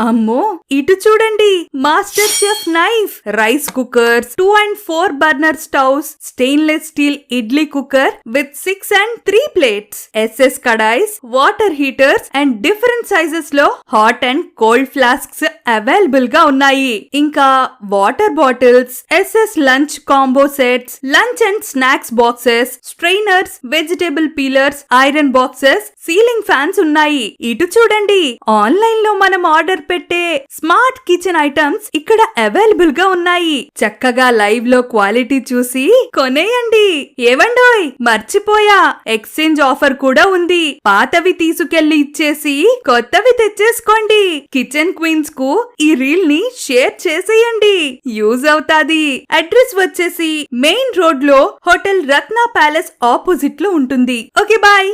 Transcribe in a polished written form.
అమ్మో, ఇటు చూడండి, master chef knife, rice cookers, 2 and 4 burner stoves, stainless steel idli cooker with 6 and 3 plates, SS kadais, water heaters and different sizes లో hot and cold flasks available గా ఉన్నాయి. ఇంకా water bottles, SS lunch combo sets, lunch and snacks boxes, strainers, vegetable peelers, iron boxes, ceiling fans ఉన్నాయి. ఇటు చూడండి, online లో మనం order పెట్టే స్మార్ట్ కిచెన్ ఐటమ్స్ ఇక్కడ అవైలబుల్ గా ఉన్నాయి. చక్కగా లైవ్ లో క్వాలిటీ చూసి కొనేయండి. ఏవండోయ్, మర్చిపోయా, ఎక్స్చేంజ్ ఆఫర్ కూడా ఉంది. పాతవి తీసుకెళ్లి ఇచ్చేసి కొత్తవి తెచ్చేసుకోండి. కిచెన్ క్వీన్స్ కు ఈ రీల్ ని షేర్ చేసేయండి, యూజ్ అవుతాది. అడ్రస్ వచ్చేసి మెయిన్ రోడ్ లో హోటల్ రత్న ప్యాలెస్ ఆపోజిట్ లో ఉంటుంది. Okay, bye.